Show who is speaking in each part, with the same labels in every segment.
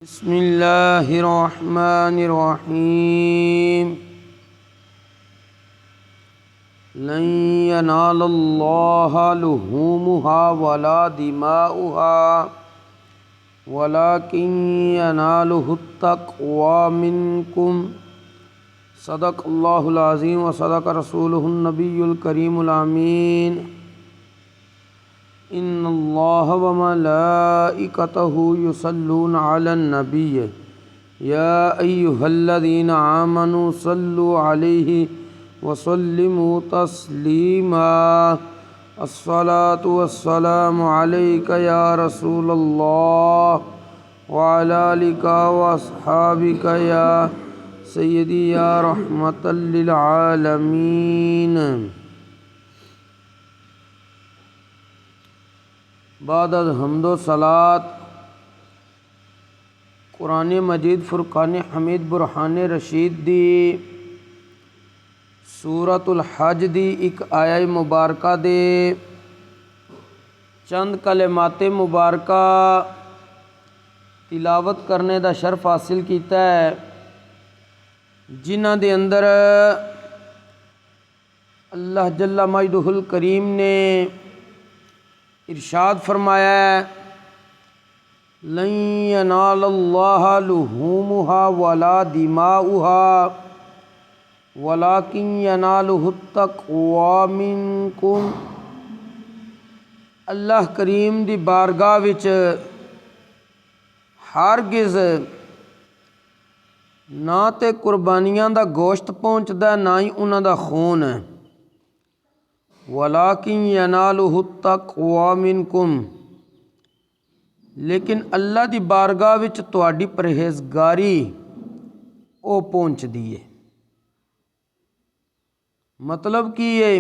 Speaker 1: بسم اللہ الرحمن الرحیم لن ینال اللہ لحومها ولا دماؤها ولکن ینالہ التقوی منکم صدق اللہ العظیم وصدق رسولہ النبی الکریم الامین ان اللہ وملائکتہ یصلون علی النبی یا ایہا الذین آمنوا صلوا علیہ وسلموا تسلیما الصلاۃ والسلام علیک یا رسول اللہ وعلی آلک واصحابک یا سیدی یا رحمۃ للعالمین۔ بعد از حمد و صلات قرآن مجید فرقان حمید برہان رشید دی سورۃ الحج دی ایک آیہ مبارکہ دے چند کلمات مبارکہ تلاوت کرنے دا شرف حاصل کیتا ہے، جنہ دے اندر اللہ جل مجدہ الکریم نے ارشاد فرمایا ہے لن ینال اللہ لحومها ولا دماؤها ولکن ینالہ التقوی منکم۔ اللہ کریم دی بارگاہ وچ ہرگز نہ تے قربانیاں دا گوشت پہنچدا نہ ہی انہاں دا خون، وَلَٰكِن يَنَالُهُ التَّقْوَىٰ مِنْكُمْ، لیکن اللہ دی بارگاہ وچ تہاڈی پرہیزگاری او پہنچ دیے۔ مطلب کی ہے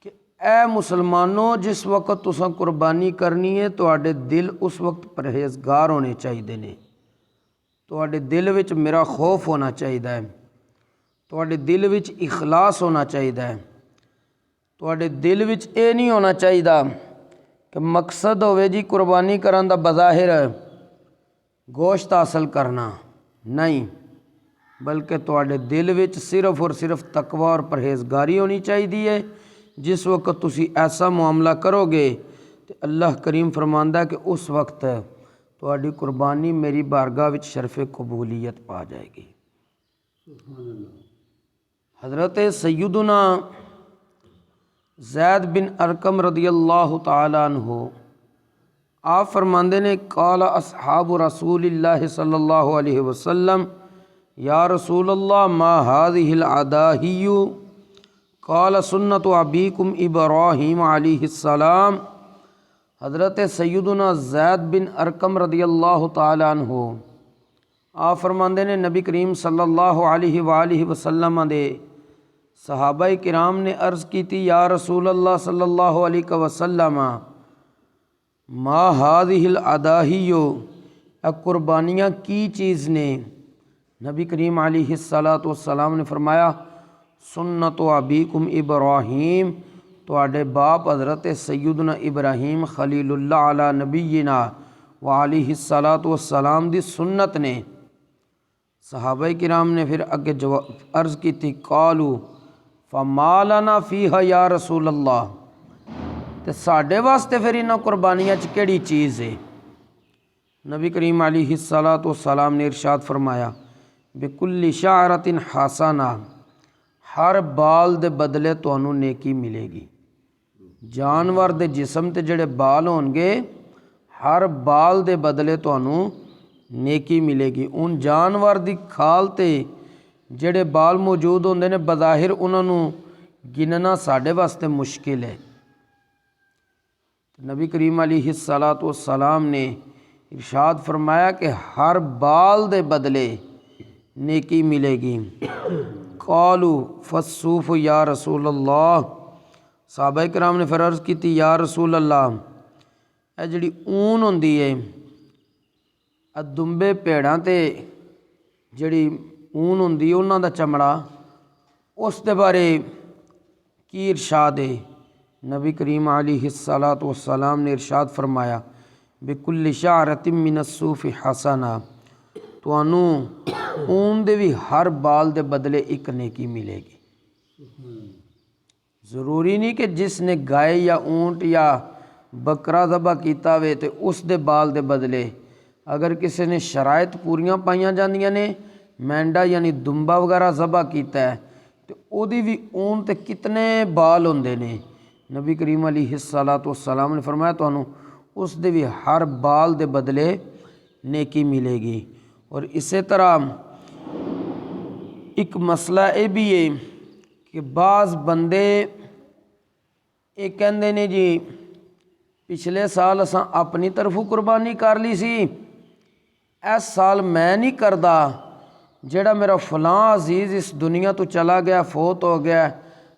Speaker 1: کہ اے مسلمانوں، جس وقت تساں قربانی کرنی ہے تہاڈے دل اس وقت پرہیزگار ہونے چاہیے نے، تہاڈے دل وچ میرا خوف ہونا چاہیے ہے، تہاڈے دل وچ اخلاص ہونا چاہیے ہے، تہاڈے دل وچ اے نہیں ہونا چاہیے کہ مقصد ہوئے جی قربانی کرن دا بظاہر گوشت حاصل کرنا، نہیں، بلکہ تہاڈے دل وچ صرف اور صرف تقوی اور پرہیزگاری ہونی چاہیے۔ جس وقت تسی ایسا معاملہ کرو گے تو اللہ کریم فرماندا ہے کہ اس وقت تہاڈی قربانی میری بارگاہ وچ شرف قبولیت پا جائے گی۔ حضرت سیدنا زید بن ارقم رضی اللہ تعالیٰ عنہ آپ فرماندے نے قال اصحاب رسول اللہ صلی اللہ علیہ وسلم یا رسول اللہ ما هذه العداہی قال سنت ابیکم ابراہیم علیہ السلام۔ حضرت سیدنا زید بن ارقم رضی اللہ تعالیٰ عنہ آپ فرماندے نے نبی کریم صلی اللہ علیہ وآلہ وسلم دے صحابہ کرام نے عرض کی تھی یا رسول اللہ صلی اللہ علیہ وسلم ما هذه العداہی، قربانیاں کی چیز نے؟ نبی کریم علیہ السلام نے فرمایا سنت ابیکم ابراہیم، تواڈے باپ حضرت سیدنا ابراہیم خلیل اللہ علی نبینا وعلیہ السلام دی سنت نے۔ صحابہ کرام نے پھر اگے عرض کی تھی قالوا فما لنا فیہا یا رسول اللہ، تے ساڈے واسطے پھر انہاں قربانیاں چ کیڑی چیز ہے؟ نبی کریم علیہ السلام نے ارشاد فرمایا بکل شعرۃ حسنہ، ہر بال دے بدلے تانوں نیکی ملے گی۔ جانور دے جسم تے جڑے بال ہون گے ہر بال دے بدلے تانوں نیکی ملے گی۔ ان جانور دی کھال تے جڑے بال موجود ہوندے نے بظاہر انہاں نوں گننا ساڈے واسطے مشکل ہے۔ نبی کریم علیہ السلام نے ارشاد فرمایا کہ ہر بال دے بدلے نیکی ملے گی۔ قالوا فالصوف یا رسول اللہ، صحابہ کرام نے پھر عرض کی تھی یا رسول اللہ اے جڑی اون ہوندی ہے دمبے پیڑاں تے جڑی اون ہوندی ہے انہاں دا چمڑا، اس دے بارے کی ارشاد ہے؟ نبی کریم علیہ السلام نے ارشاد فرمایا بکل شعرۃ من الصوف حسنہ، تانوں اون دے بھی ہر بال دے بدلے ایک نیکی ملے گی۔ ضروری نہیں کہ جس نے گائے یا اونٹ یا بکرا ذبح کیتا ہوئے تے اس دے بال دے بدلے، اگر کسی نے شرائط پوریاں پائیاں جاندیاں نے، مینڈا یعنی دمبا وغیرہ ذبح کیتا ہے تو او دی بھی اون تے کتنے بال ہوندے نے، نبی کریم علیہ الصلوۃ والسلام نے فرمایا تانوں اس دے بھی ہر بال دے بدلے نیکی ملے گی۔ اور اسی طرح ایک مسئلہ یہ بھی ہے کہ بعض بندے یہ کہندے نے جی پچھلے سال اساں اپنی طرفوں قربانی کر لی سی، اس سال میں نہیں کردا، جڑا میرا فلاں عزیز اس دنیا تو چلا گیا، فوت ہو گیا،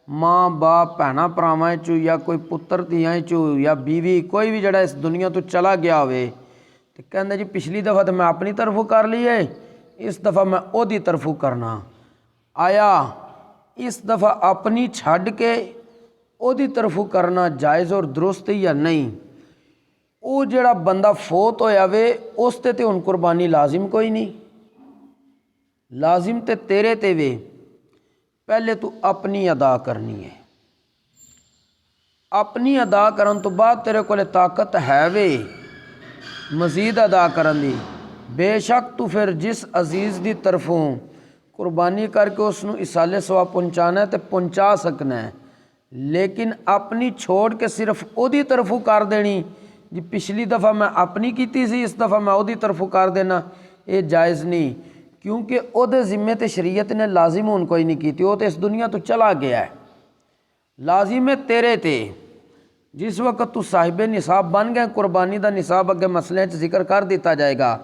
Speaker 1: ماں باپ بھیناں بھراواں چوں یا کوئی پتر دھیاں چوں یا بیوی کوئی بھی جڑا اس دنیا تو چلا گیا ہوئے، تو کہندے جی پچھلی دفعہ تو میں اپنی طرفوں کر لی ہے، اس دفعہ میں او دی طرفوں کرنا۔ آیا اس دفعہ اپنی چھڈ کے او دی طرفوں کرنا جائز اور درست یا نہیں؟ او جڑا بندہ فوت ہویا وے اس تے ہن قربانی لازم کوئی نہیں، لازم تے تیرے تے وے، پہلے تو اپنی ادا کرنی ہے، اپنی ادا کرن تو بعد تیرے کول طاقت ہے وے مزید ادا کرن دی، بے شک تو پھر جس عزیز دی طرفوں قربانی کر کے اس نو ایصال ثواب پہنچانا ہے تے پہنچا سکنا ہے، لیکن اپنی چھوڑ کے صرف او دی طرفوں کر دینی جی پچھلی دفعہ میں اپنی کیتی سی اس دفعہ میں او دی طرفوں کر دینا، یہ جائز نہیں، کیونکہ او دے ذمے تے شریعت نے لازم ہون کوئی نہیں کیتی، وہ تے اس دنیا تو چلا گیا ہے، لازم ہے تیرے تے۔ جس وقت تو صاحب نصاب بن گئے، قربانی دا نصاب اگے مسئلے ذکر کر دیتا جائے گا،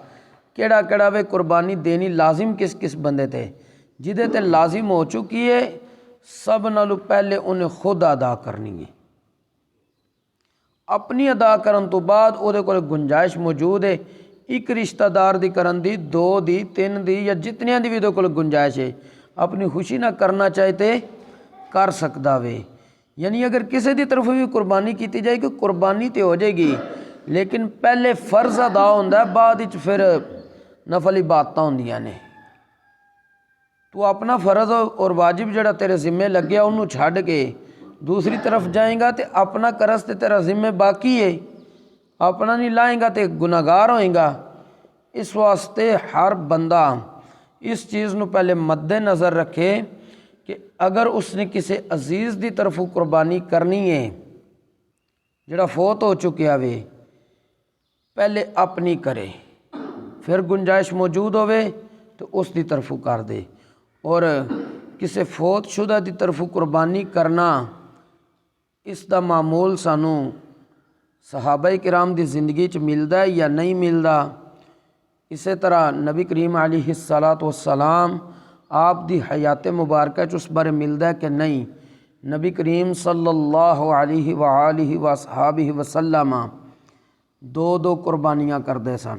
Speaker 1: کیڑا کیڑا وے قربانی دینی لازم کس کس بندے تے، جدے تے لازم ہو چکی ہے سب نالوں پہلے انہیں خود ادا کرنی ہے، اپنی ادا کرن تو بعد او دے کول گنجائش موجود ہے، ایک رشتہ دار دی کرن دی، دو دی، تین دی یا جتنیاں دی بھی دے کول گنجائش ہے، اپنی خوشی نہ کرنا چاہتے کر سکدا وے، یعنی اگر کسی دی طرف بھی قربانی کیتی جائے گی قربانی تے ہو جائے گی، لیکن پہلے فرض ادا ہوندا ہے، بعد وچ پھر نفل عبادتاں ہوندیاں نے، تو اپنا فرض اور واجب جڑا تیرے ذمے لگیا انہوں چھڈ کے دوسری طرف جائیں گا تے اپنا کرس تے تیرا ذمے باقی ہے، اپنا نہیں لائیں گا تے گناہگار ہوئیں گا۔ اس واسطے ہر بندہ اس چیز نو پہلے مد نظر رکھے کہ اگر اس نے کسی عزیز دی طرفوں قربانی کرنی ہے جڑا فوت ہو چکیا وے، پہلے اپنی کرے، پھر گنجائش موجود ہوئے تو اس دی طرفوں کر دے، اور کسی فوت شدہ دی طرفوں قربانی کرنا اس دا معمول سانوں صحابہ کرام دی زندگی چ ملدا ہے یا نہیں ملدا؟ اسی طرح نبی کریم علیہ الصلوۃ والسلام آپ دی حیات مبارکہ چ اس بارے ملدا ہے کہ نہیں؟ نبی کریم صلی اللہ علیہ وآلہ وصحابہ وسلم دو دو قربانیاں کردے سن،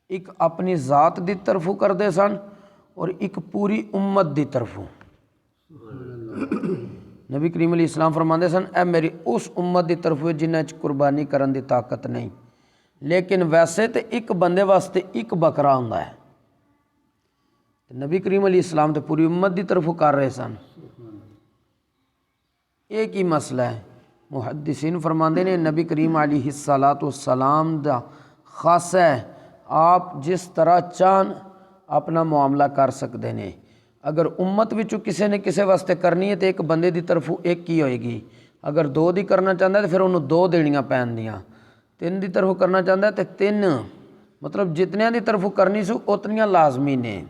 Speaker 1: ایک اپنی ذات دی طرفوں کردے سن اور ایک پوری امت دی طرفوں۔ نبی کریم علیہ السلام فرماندے سن اے میری اس امت دی طرفوں جنہاں چ قربانی کرن دی طاقت نہیں، لیکن ویسے تے ایک بندے واسطے ایک بکرا ہوندا ہے، نبی کریم علیہ السلام تے پوری امت دی طرفوں کر رہے سن۔ ایک ہی مسئلہ ہے، محدثین فرماندے نے نبی کریم علیہ الصلوۃ والسلام دا خاصہ ہے، آپ جس طرح چاہن اپنا معاملہ کر سکتے ہیں، اگر امت وچوں کسی نے کسی واسطے کرنی ہے تو ایک بندے دی طرفوں ایک ہی ہوئے گی، اگر دو دی کرنا چاہتا ہے تو پھر انہوں دو دینیاں پین دیاں، تین دی طرفوں کرنا چاہتا ہے تو تین، مطلب جتنیاں دی طرفوں کرنی سو اتنیاں لازمی نے،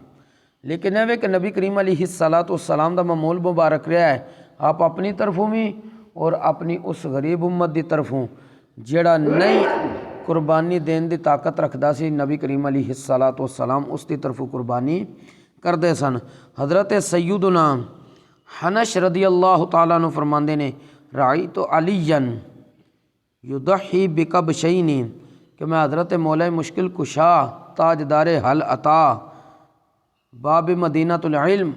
Speaker 1: لیکن یہ کہ نبی کریم علیہ الصلوۃ والسلام دا معمول مبارک رہا ہے، آپ اپنی طرفوں بھی اور اپنی اس غریب امت دی طرفوں جڑا نہیں قربانی دین دی طاقت رکھدا سی، نبی کریم علیہ الصلوۃ والسلام اس دی طرفوں قربانی کردے سن۔ حضرت سیدنا حنش رضی اللہ تعالیٰ عنہ فرماندے نے رأیت علیًا یضحی بکبشین، کہ میں حضرت مولا مشکل کشا تاجدار حل عطا باب مدینۃ العلم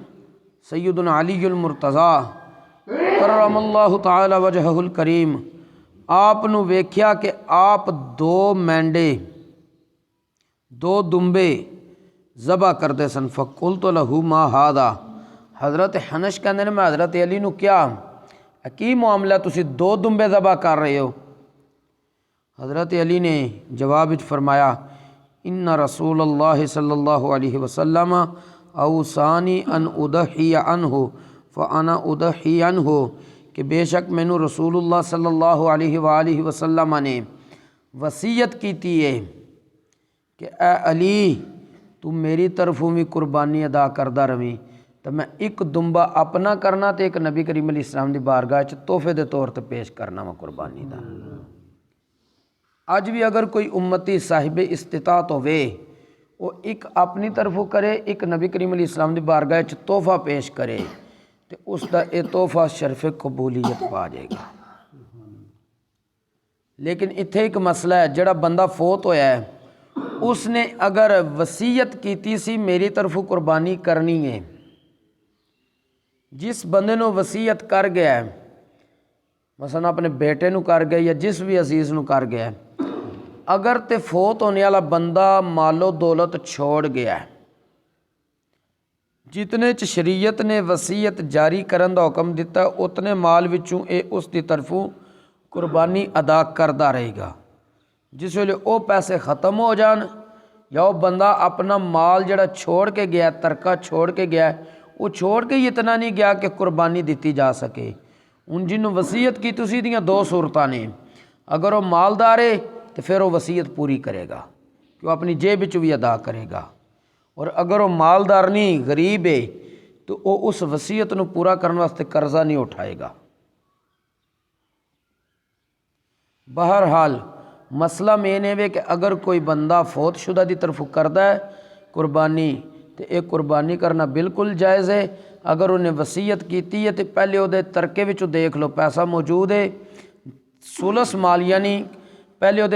Speaker 1: سیدنا علی المرتضیٰ کرم اللہ تعالی وجہہ الکریم، آپ نو ویکھیا کہ آپ دو مینڈے دو دمبے ذبح کرتے سن، فقلت لہ ما ھذا، حضرت حنش کہندے نے میں حضرت علی نو کیا کی معاملہ تسی دو دمبے ذبح کر رہے ہو؟ حضرت علی نے جواب وچ فرمایا ان رسول اللہ صلی اللہ علیہ وسلم اوصانی ان اضحی عنہ فانا اضحی عنہ، کہ بے شک مینوں رسول اللہ صلی اللہ علیہ وآلہ وسلم نے وصیت کیتی ہے کہ اے علی تو میری طرفوں بھی قربانی ادا کردا رہیں، تو میں ایک دمبا اپنا کرنا تے ایک نبی کریم علیہ السلام دی بارگاہ چ تحفے دے طور تے پیش کرنا وا قربانی دا۔ اج بھی اگر کوئی امتی صاحب استطاعت ہوئے وہ ایک اپنی طرفوں کرے، ایک نبی کریم علیہ السلام دی بارگاہ چ تحفہ پیش کرے تو اس دا یہ تحفہ شرف قبولیت پا جائے گا۔ لیکن اتھے ایک مسئلہ ہے، جڑا بندہ فوت ہویا ہے اس نے اگر وصیت کیتی سی میری طرفوں قربانی کرنی ہے، جس بندے نو وصیت کر گیا ہے، مثلا اپنے بیٹے نو کر گیا یا جس بھی عزیز نو کر گیا ہے، اگر تے فوت ہونے والا بندہ مال و دولت چھوڑ گیا ہے، جتنے چ شریعت نے وصیت جاری کرن دا حکم دیتا ہے اتنے مال وچوں اے اس دی طرفوں قربانی ادا کردا رہے گا۔ جس ویلے او پیسے ختم ہو جان یا وہ بندہ اپنا مال جڑا چھوڑ کے گیا ہے، ترکہ چھوڑ کے گیا ہے، وہ چھوڑ کے ہی اتنا نہیں گیا کہ قربانی دیتی جا سکے۔ ان جنہوں وصیت کی تسی دیاں دو صورتاں نے، اگر وہ مالدار ہے تو پھر وہ وصیت پوری کرے گا کہ وہ اپنی جیب وچ بھی ادا کرے گا، اور اگر وہ مالدار نہیں غریب ہے تو وہ اس وصیت نو پورا کرنے واسطے قرضہ نہیں اٹھائے گا۔ بہرحال مسئلہ مین ہے کہ اگر کوئی بندہ فوت شدہ دی طرف کردا ہے قربانی تو ایک قربانی کرنا بالکل جائز ہے۔ اگر انہیں وصیت کیتی ہے تو پہلے وہ ترکے وچوں دیکھ لو پیسہ موجود ہے، ثلث مال یعنی پہلے وہ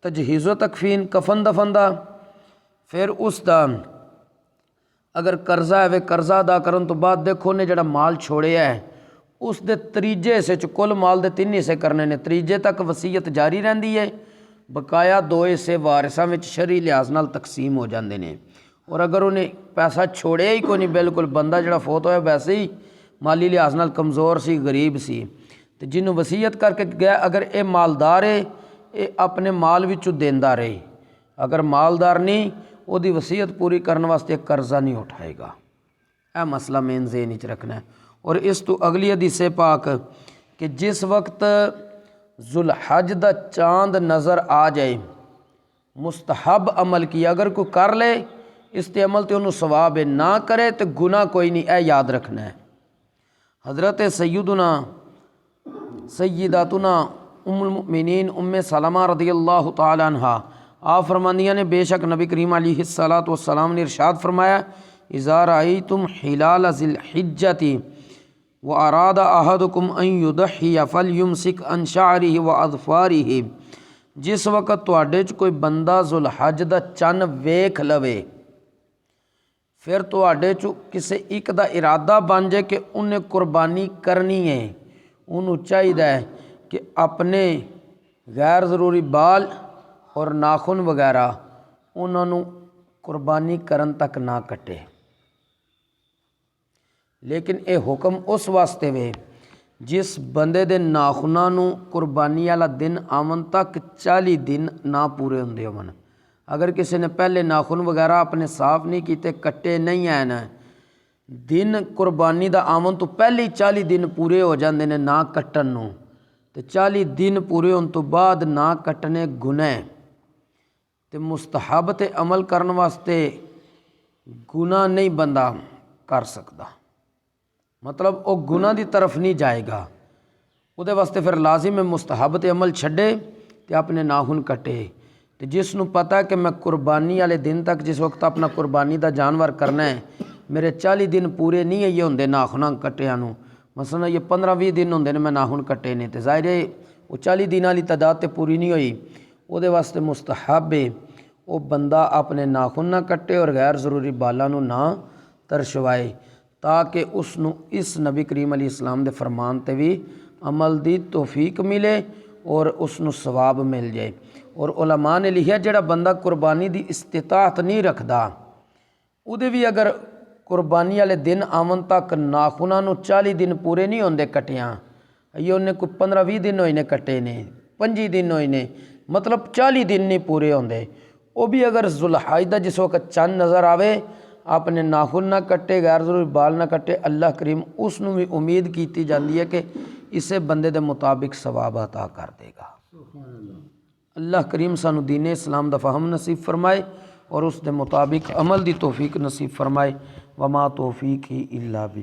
Speaker 1: تجہیز و تکفین کفن دفن دا، پھر اس دا اگر قرضہ ہے قرضہ ادا کرن تو بعد دیکھو نے جڑا مال چھوڑیا ہے اس دے تریجے حصے چ کل مال دے 3 حصے کرنے نے، تریجے تک وصیت جاری رہندی ہے، بقایا 2 حصے وارثاں وچ شرعی لحاظ نال تقسیم ہو جاندے نے۔ اور اگر انہیں پیسہ چھوڑیا ہی کوئی نہیں، بالکل بندہ جڑا فوت ہویا ویسے ہی مالی لحاظ نال کمزور سی غریب سی، تو جنہوں وصیت کر کے گیا اگر اے مالدار ہے اے اپنے مال وچوں دیندا رہے، اگر مالدار نہیں وہ دی وصیت پوری کرنے واسطے قرضہ نہیں اٹھائے گا۔ اے مسئلہ مین ذہن وچ رکھنا ہے۔ اور اس تو اگلی حدیث پاک کہ جس وقت ذوالحج دا چاند نظر آ جائے مستحب عمل کیا، اگر کوئی کر لے اس تے عمل تے انہوں ثواب ہے، نہ کرے تو گناہ کوئی نہیں، اے یاد رکھنا ہے۔ حضرت سیداتنا ام المؤمنین ام سلمہ رضی اللہ تعالی عنہ آپ فرماندیاں نے بے شک نبی کریم علیہ الصلاۃ والسلام نے ارشاد فرمایا اذا رأیتم حلال ذی الحجۃ واراد احدکم ان یضحی فلیمسک عن شعرہ واظفارہ، جس وقت تواڈے چ کوئی بندہ ذوالحج دا چن ویکھ لوے پھر تواڈے چ کسے ایک دا ارادہ بن جائے کہ انہیں قربانی کرنی ہے، انہوں چاہیے کہ اپنے غیر ضروری بال اور ناخن وغیرہ انہوں قربانی کرن تک نہ کٹے۔ لیکن اے حکم اس واسطے وے جس بندے دے ناخناں نو قربانی والا دن آمن تک 40 دن نہ پورے ہوندے ہون۔ اگر کسی نے پہلے ناخن وغیرہ اپنے صاف نہیں کیتے کٹے نہیں آئے نا، دن قربانی دا آمن تو پہلے ہی 40 دن پورے ہو جاندے نے نہ کٹن نو، تے 40 دن پورے ہون تو بعد نہ کٹنے گناہ تے مستحب تے عمل کرن واسطے گناہ نہیں بندہ کر سکتا، مطلب وہ گناہ دی طرف نہیں جائے گا، وہ دے واسطے پھر لازم ہے مستحب تے عمل چھڈے تے اپنے ناخن کٹے۔ تے جس نو پتہ ہے کہ میں قربانی والے دن تک جس وقت اپنا قربانی دا جانور کرنا ہے میرے 40 دن پورے نہیں ہے یہ ہوندے ناخناں کٹیاں نو، مثلا یہ 15-20 دن ہوندے نے میں ناخن کٹے نے، تے ظاہر ہے وہ 40 دن والی تعداد تے پوری نہیں ہوئی، وہ دے واسطے مستحب ہے وہ بندہ اپنے ناخن نہ کٹے اور غیر ضروری بالاں نو نہ ترشوائے، تاکہ اس نو اس نبی کریم علیہ السلام دے فرمان تے بھی عمل دی توفیق ملے اور اس ਨੂੰ ثواب مل جائے۔ اور علماء نے لکھا جڑا بندہ قربانی دی استطاعت نہیں رکھدا اودے بھی اگر قربانی والے دن آمن تک ناخناں نوں 40 دن پورے نہیں ہوندے کٹیاں، یہ انہیں کوئی 15-20 دن ہوئے نے کٹے نے، 25 دن ہوئے نے، مطلب 40 دن نہیں پورے ہوندے، وہ بھی اگر ذوالحجہ جس وقت چند نظر آوے اپنے ناخن نہ کٹے، غیر ضروری بال نہ کٹے، اللہ کریم اس نوں بھی امید کیتی جاندی ہے کہ اسے بندے دے مطابق ثواب عطا کر دے گا۔ اللہ کریم سانو دین اسلام دا فہم نصیب فرمائے اور اس دے مطابق عمل دی توفیق نصیب فرمائے۔ وما توفیقی الا باللہ۔